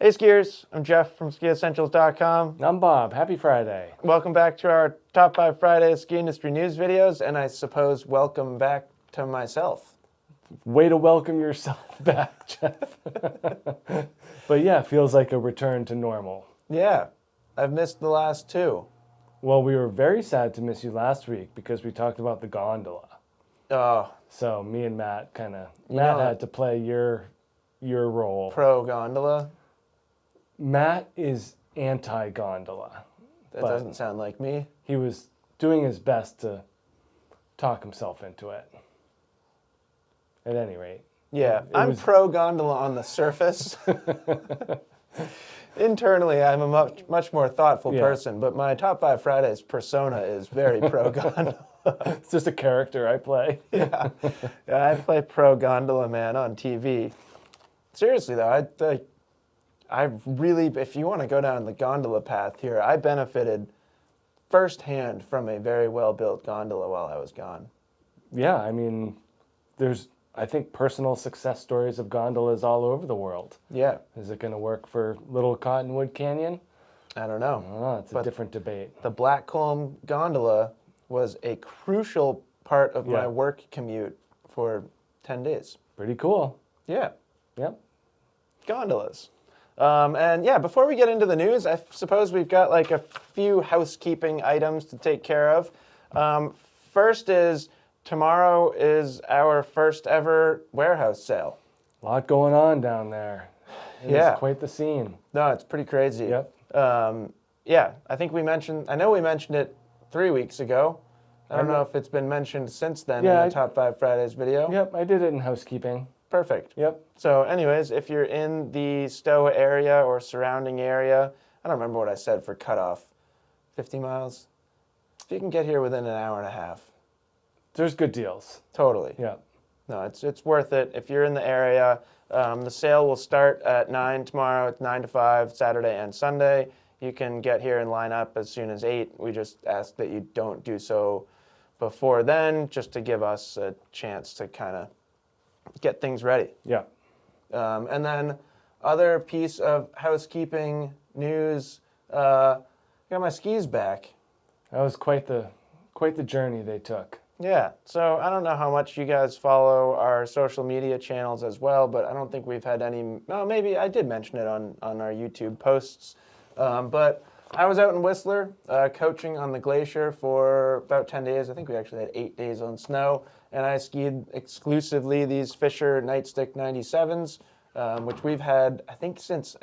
Hey skiers, I'm Jeff from skiessentials.com. I'm Bob. Happy Friday. Welcome back to our Top 5 Friday ski industry news videos, and I suppose welcome back to myself. Way to welcome yourself back, Jeff. But yeah, feels like a return to normal. Yeah, I've missed the last two. Well, we were very sad to miss you last week because we talked about the gondola. Oh, So me and Matt Matt had to play your role. pro gondola? Matt is anti-gondola. That doesn't sound like me. He was doing his best to talk himself into it. At any rate. Yeah, I'm pro gondola on the surface. Internally, I'm a much more thoughtful person, but my Top 5 Fridays persona is very pro gondola. It's just a character I play. Yeah, I play pro gondola man on TV. Seriously though, I really, if you want to go down the gondola path here, I benefited firsthand from a very well-built gondola while I was gone. Yeah, I mean, there's, I think, personal success stories of gondolas all over the world. Yeah. Is it going to work for Little Cottonwood Canyon? I don't know. Oh, it's a different debate. The Blackcomb gondola was a crucial part of my work commute for 10 days. Pretty cool. Yeah. Yep. Gondolas. And yeah, before we get into the news, I suppose we've got like a few housekeeping items to take care of. First is tomorrow is our first ever warehouse sale. A lot going on down there. It's quite the scene. No, it's pretty crazy. Yep. Yeah, I think I know we mentioned it 3 weeks ago. I don't know if it's been mentioned since then in the Top 5 Fridays video. Yep, I did it in housekeeping. Perfect. Yep. So anyways, if you're in the Stowe area or surrounding area, I don't remember what I said for cutoff, 50 miles? If you can get here within an hour and a half. There's good deals. Totally. Yeah. No, it's worth it. If you're in the area, the sale will start at 9 tomorrow. It's 9 to 5, Saturday and Sunday. You can get here and line up as soon as 8. We just ask that you don't do so before then, just to give us a chance to kind of get things ready. Yeah. And then other piece of housekeeping news, got my skis back. That was quite the journey they took. Yeah, so I don't know how much you guys follow our social media channels as well, but I don't think we've had any, no, maybe I did mention it on our YouTube posts. But I was out in Whistler coaching on the glacier for about 10 days. I think we actually had 8 days on snow. And I skied exclusively these Fisher Nightstick 97s, which we've had, I think, since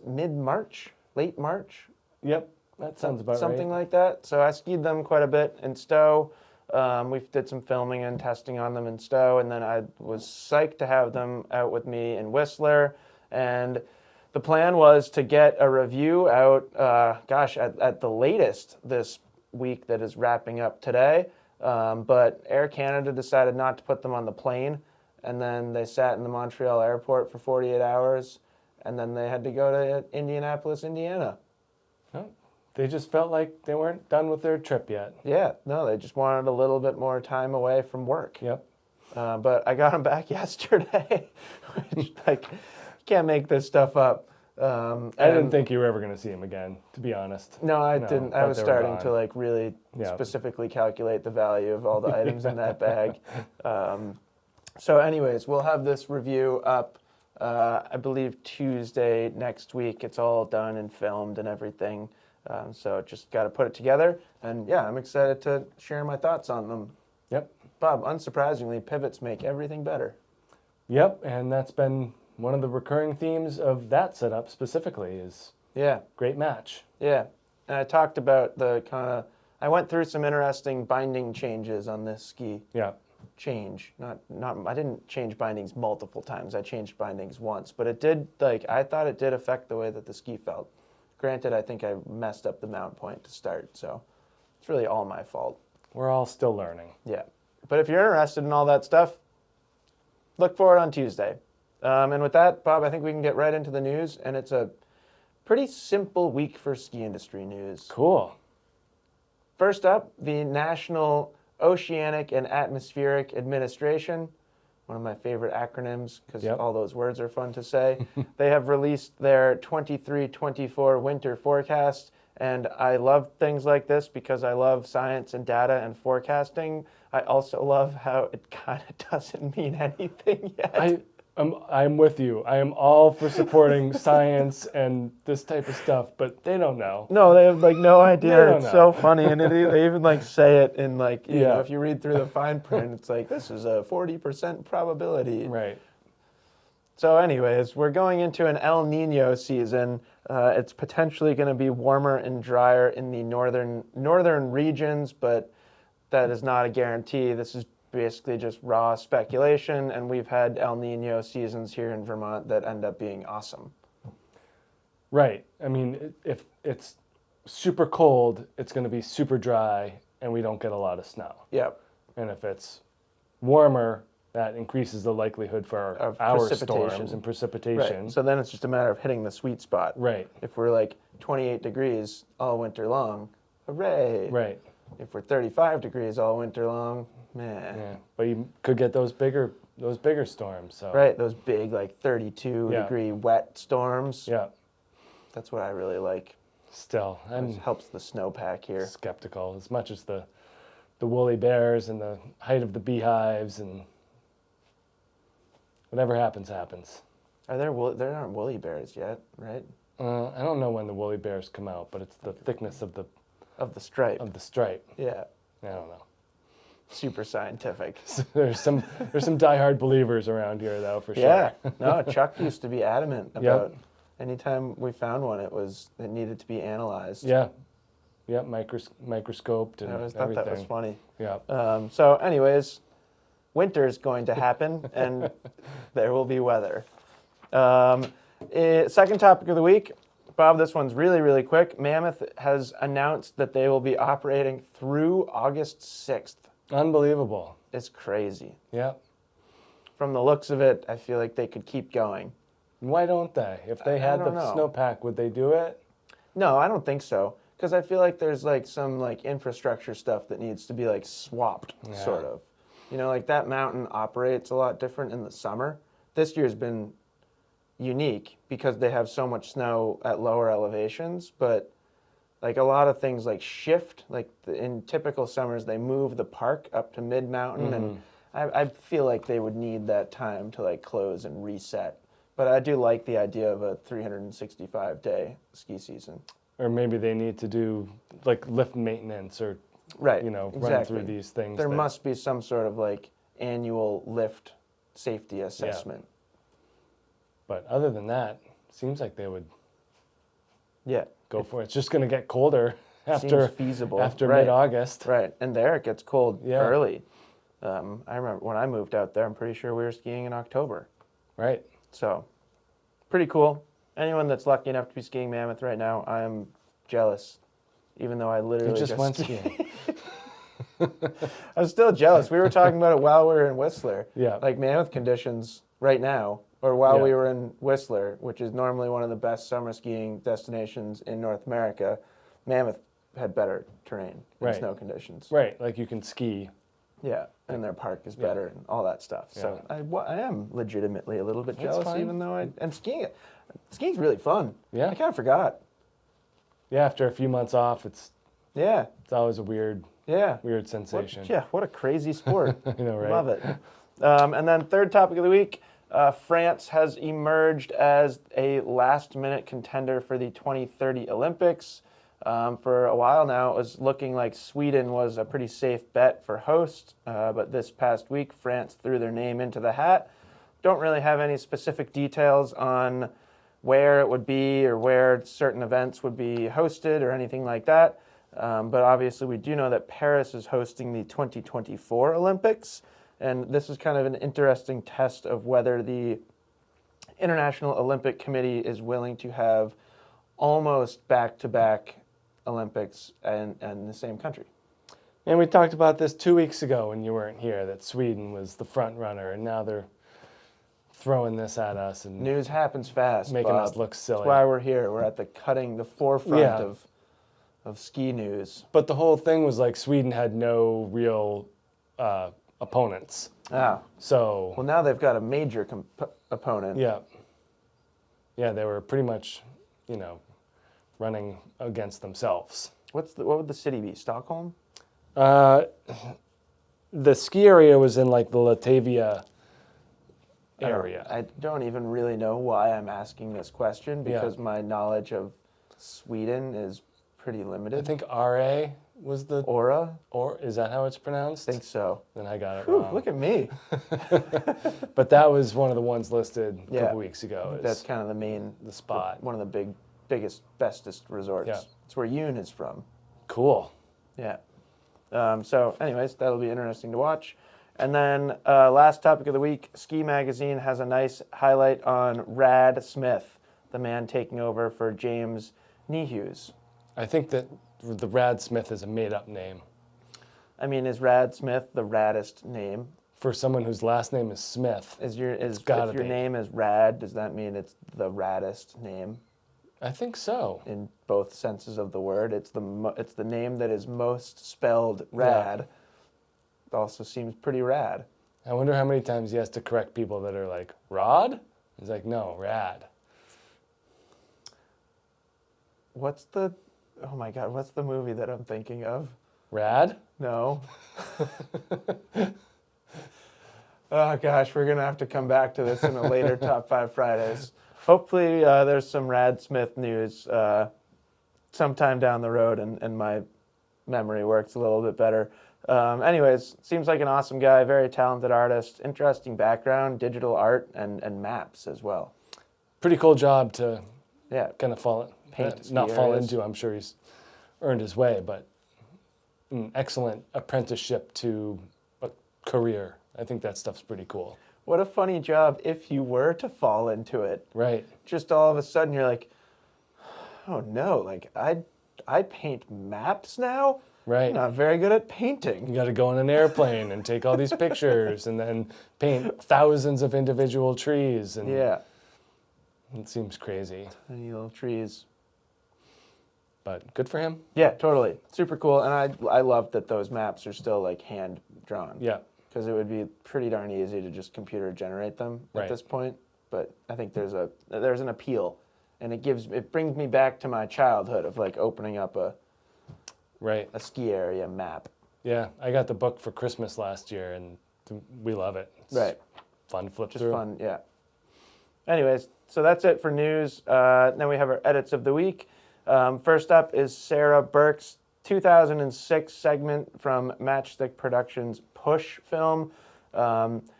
mid-March, late March. Yep, that sounds about right. Something like that. So I skied them quite a bit in Stowe. We did some filming and testing on them in Stowe, and then I was psyched to have them out with me in Whistler. And the plan was to get a review out, at the latest this week that is wrapping up today. But Air Canada decided not to put them on the plane, and then they sat in the Montreal airport for 48 hours, and then they had to go to Indianapolis, Indiana. Oh, they just felt like they weren't done with their trip yet. Yeah, no, they just wanted a little bit more time away from work. Yep. But I got them back yesterday, which, can't make this stuff up. I didn't think you were ever going to see him again, to be honest. No, I didn't. I was starting to really specifically calculate the value of all the items in that bag. So anyways, we'll have this review up, I believe Tuesday next week. It's all done and filmed and everything. So just got to put it together. And yeah, I'm excited to share my thoughts on them. Yep. Bob, unsurprisingly, pivots make everything better. Yep, and that's been one of the recurring themes of that setup specifically is great match. Yeah, and I talked about I went through some interesting binding changes on this ski. Yeah. I didn't change bindings multiple times. I changed bindings once, but it did, I thought it did affect the way that the ski felt. Granted, I think I messed up the mount point to start, so it's really all my fault. We're all still learning. Yeah, but if you're interested in all that stuff, look for it on Tuesday. And with that, Bob, I think we can get right into the news, and it's a pretty simple week for ski industry news. Cool. First up, the National Oceanic and Atmospheric Administration one of my favorite acronyms because Yep. all those words are fun to say. They have released their 23-24 winter forecast, and I love things like this because I love science and data and forecasting. I also love how it kind of doesn't mean anything yet. I'm with you. I am all for supporting science and this type of stuff, but they don't know. No, they have like no They idea. don't It's know. so funny, and they even like say it in like you Yeah. know if you read through the fine print, it's like this is a 40% probability. Right. So, anyways, we're going into an El Nino season. It's potentially going to be warmer and drier in the northern regions, but that is not a guarantee. This is basically just raw speculation, and we've had El Nino seasons here in Vermont that end up being awesome. Right. I mean, if it's super cold, it's going to be super dry, and we don't get a lot of snow. Yep. And if it's warmer, that increases the likelihood for Of our precipitation. storms and precipitation. Right. So then it's just a matter of hitting the sweet spot. Right. If we're like 28 degrees all winter long, hooray. Right. If we're 35 degrees all winter long, man. Yeah. But you could get those bigger storms. So. Right, those big like 32 Yeah. degree wet storms. Yeah. That's what I really like. Still, It I'm helps the snowpack here. skeptical as much as the woolly bears and the height of the beehives and whatever happens. There aren't woolly bears yet, right? I don't know when the woolly bears come out, but it's the thickness of the Stripe. stripe. Yeah. I don't know. Super scientific. There's some diehard believers around here though, for sure. Yeah. No, Chuck used to be adamant Yep. about anytime we found one, it needed to be analyzed. Yeah. Yeah, microscoped and I always thought everything. that was funny. Yeah. So anyways, winter is going to happen and there will be weather. Second topic of the week. Bob, this one's really, really quick. Mammoth has announced that they will be operating through August 6th. Unbelievable. It's crazy. Yeah. From the looks of it, I feel like they could keep going. Why don't they? If they had the don't know. snowpack, would they do it? No, I don't think so. Because I feel like there's like some like infrastructure stuff that needs to be like swapped, sort of. You know, like that mountain operates a lot different in the summer. This year's been unique because they have so much snow at lower elevations, but like a lot of things like shift, like in typical summers, they move the park up to mid-mountain, and I feel like they would need that time to like close and reset. But I do like the idea of a 365-day ski season. Or maybe they need to do like lift maintenance or, Right, run through these things. There must be some sort of like annual lift safety assessment. But other than that, seems like they would Yeah. go for it. It's just going to get colder after Seems feasible. after Right. mid-August. Right, and there it gets cold Yeah. early. I remember when I moved out there, I'm pretty sure we were skiing in October. Right. So, pretty cool. Anyone that's lucky enough to be skiing Mammoth right now, I am jealous. Even though I literally You just went skiing. I'm still jealous. We were talking about it while we were in Whistler. Yeah. Like Mammoth conditions right now, or while Yeah. we were in Whistler, which is normally one of the best summer skiing destinations in North America, Mammoth had better terrain and Right. snow conditions. Right. Like you can ski. Yeah, and their park is Yeah. better and all that stuff. So I am legitimately a little bit That's jealous, fine. even though skiing's really fun. Yeah. I kind of forgot. Yeah. After a few months off, it's Yeah, always a weird sensation. What a crazy sport. I know, right? Love it. And then third topic of the week, France has emerged as a last-minute contender for the 2030 Olympics. For a while now, it was looking like Sweden was a pretty safe bet for host, but this past week, France threw their name into the hat. Don't really have any specific details on where it would be or where certain events would be hosted or anything like that. But obviously, we do know that Paris is hosting the 2024 Olympics, and this is kind of an interesting test of whether the International Olympic Committee is willing to have almost back-to-back Olympics in the same country. And we talked about this 2 weeks ago when you weren't here, that Sweden was the front runner, and now they're throwing this at us and News happens fast, making Bob. us look silly. That's why we're here. We're at the forefront Yeah. of ski news. But the whole thing was like Sweden had no real opponents. Ah, So well, now they've got a major opponent. yeah, they were pretty much, running against themselves. What would the city be? Stockholm? The ski area was in like the Latavia area. I don't even really know why I'm asking this question because my knowledge of Sweden is pretty I limited. think RA was the Aura? or is that how it's pronounced? I think so. Then I got it Whew, wrong. look at me. But that was one of the ones listed a Yeah. couple weeks ago. That's kind of the spot. one of the biggest, bestest resorts. Yeah. It's where Yoon is from. Cool. Yeah. So, anyways, that'll be interesting to watch. And then, last topic of the week, Ski Magazine has a nice highlight on Rad Smith, the man taking over for James Nihus. I think that the Rad Smith is a made-up name. I mean, is Rad Smith the raddest name? For someone whose last name is Smith, If your gotta be. name is Rad, does that mean it's the raddest name I think so. in both senses of the word? It's the name that is most spelled rad. Also seems pretty rad. I wonder how many times he has to correct people that are like, Rod? He's like, no, Rad. Oh my God, what's the movie that I'm thinking of? Rad? No. Oh gosh, we're gonna have to come back to this in a later Top 5 Fridays. Hopefully there's some Rad Smith news sometime down the road and my memory works a little bit better. Anyways, seems like an awesome guy, very talented artist, interesting background, digital art, and maps as well. Pretty cool job to Yeah, kind of not ski fall areas. into. I'm sure he's earned his way, but an excellent apprenticeship to a career. I think that stuff's pretty cool. What a funny job if you were to fall into it. Right. Just all of a sudden you're like, oh no, like I paint maps now? Right. I'm not very good at You painting. got to go on an airplane and take all these pictures and then paint thousands of individual trees. And Yeah, it seems crazy, tiny little trees. but good for him. Yeah, totally. Super cool. And I love that those maps are still like hand drawn. Yeah. Because it would be pretty darn easy to just computer generate them at Right. this point. But I think there's an appeal, and it brings me back to my childhood of like opening up a Right. ski area map. Yeah. I got the book for Christmas last year, and we love it. It's Right. fun to flip Just through. fun, yeah. Anyways, so that's it for news. Now we have our edits of the week. First up is Sarah Burke's 2006 segment from Matchstick Productions' Push film.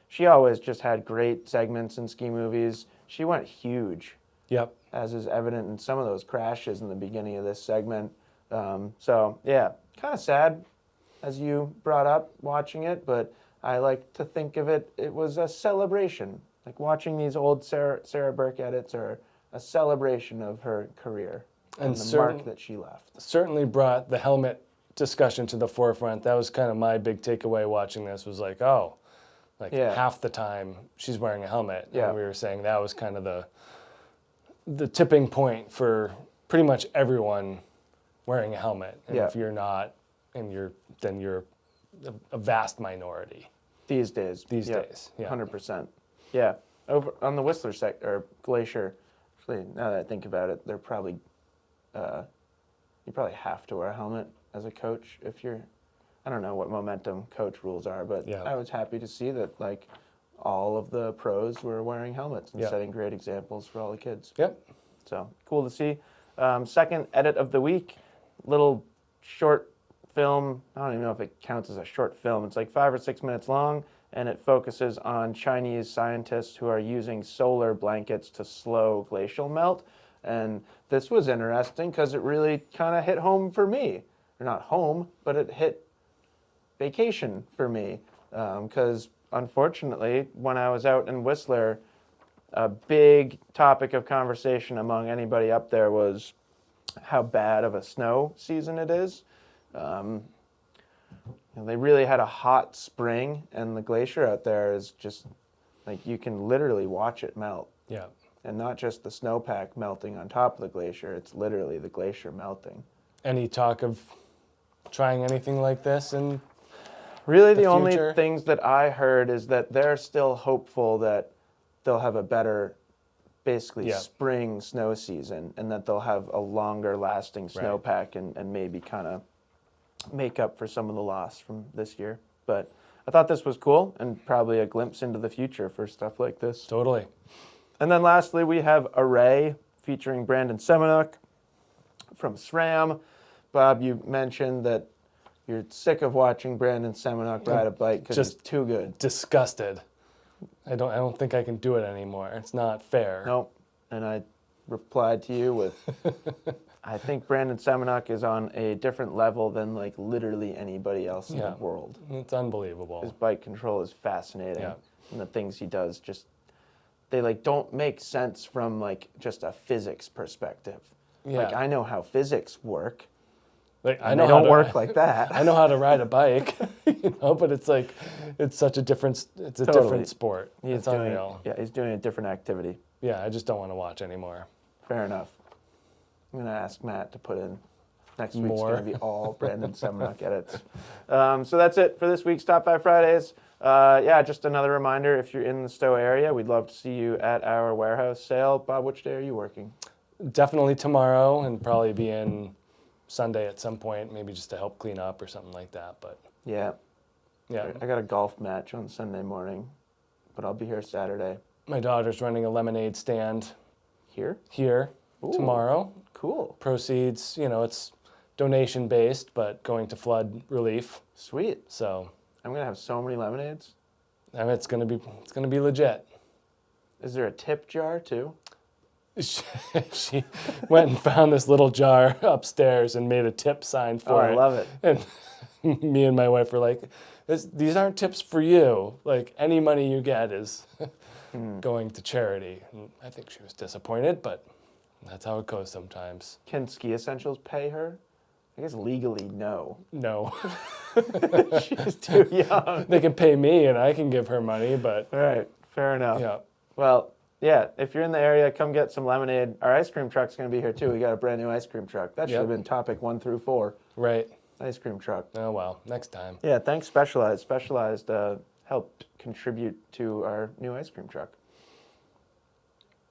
She always just had great segments in ski movies. She went huge, Yep. as is evident in some of those crashes in the beginning of this segment. So, yeah, kind of sad, as you brought up watching it, but I like to think of it was a celebration. Like watching these old Sarah Burke edits are a celebration of her career and the mark that she left. Certainly brought the helmet discussion to the forefront. That was kind of my big takeaway watching this was like, oh, like Yeah. half the time she's wearing a helmet. Yeah. And we were saying that was kind of the tipping point for pretty much everyone wearing a helmet. And Yeah. if you're not, then you're a vast minority These days. these Yeah, days. Yeah. 100%. Yeah. Over on the Whistler or Glacier, actually, now that I think about it, they're probably, you probably have to wear a helmet as a coach if you're, I don't know what momentum coach rules are, but Yeah. I was happy to see that like all of the pros were wearing helmets and Yeah. setting great examples for all the kids. Yep. So cool to see. Second edit of the week, little short film. I don't even know if it counts as a short film. It's like 5 or 6 minutes long, and it focuses on Chinese scientists who are using solar blankets to slow glacial melt. And this was interesting because it really kind of hit home for me. Or not home, but it hit vacation for me. Because unfortunately, when I was out in Whistler, a big topic of conversation among anybody up there was how bad of a snow season it is. They really had a hot spring, and the glacier out there is just like you can literally watch it melt. Yeah. And not just the snowpack melting on top of the glacier, it's literally the glacier melting. Any talk of trying anything like this? And Really, the the only future? things that I heard is that they're still hopeful that they'll have a better, basically, Yeah. spring snow season, and that they'll have a longer lasting Right. snowpack and maybe kind of make up for some of the loss from this year. But I thought this was cool and probably a glimpse into the future for stuff like this. Totally. And then lastly, we have Array featuring Brandon Semenuk from SRAM. Bob, you mentioned that you're sick of watching Brandon Semenuk ride a bike because he's Just- too good. Disgusted. I don't think I can do it anymore. It's not fair. Nope. And I replied to you with, I think Brandon Semenuk is on a different level than like literally anybody else in Yeah. the world. It's unbelievable. His bike control is fascinating. Yeah. And the things he does just, they like don't make sense from like just a physics perspective. Yeah. Like I know how physics work. Like, I And know they how don't to, work like that. I know how to ride a bike, but it's like, it's such a different, it's a Totally. different sport. It's unreal. He's doing a different activity. Yeah, I just don't want to watch anymore. Fair enough. I'm gonna ask Matt to put in. Next week's More. gonna be all Brandon Semenuk edits. So that's it for this week's Top 5 Fridays. Yeah, just another reminder, if you're in the Stowe area, we'd love to see you at our warehouse sale. Bob, which day are you working? Definitely tomorrow, and probably be in Sunday at some point, maybe just to help clean up or something like that. But Yeah, yeah, I got a golf match on Sunday morning, but I'll be here Saturday. my daughter's running a lemonade stand Here? here Ooh. tomorrow. Cool. Proceeds, it's donation based, but going to flood relief. Sweet. So I'm gonna have so many lemonades. I mean, it's gonna be legit. Is there a tip jar too? She went and found this little jar upstairs and made a tip sign for it. I love it. And me and my wife were like, these aren't tips for you. Like, any money you get is going to charity. And I think she was disappointed, but that's how it goes sometimes. Can Ski Essentials pay her? I guess legally, no. No. She's too young. They can pay me and I can give her money, but All right, fair enough. yeah. Well, yeah, if you're in the area, come get some lemonade. Our ice cream truck's going to be here too. We got a brand new ice cream truck. That should have Yep. been topic 1 through 4. Right. Ice cream truck. Oh, well, next time. Yeah, thanks Specialized. Specialized helped contribute to our new ice cream truck.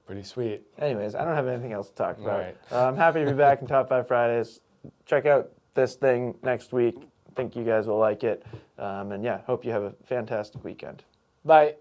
Pretty sweet. Anyways, I don't have anything else to talk about. All right. I'm happy to be back in Top 5 Fridays. Check out this thing next week. I think you guys will like it. And yeah, hope you have a fantastic weekend. Bye.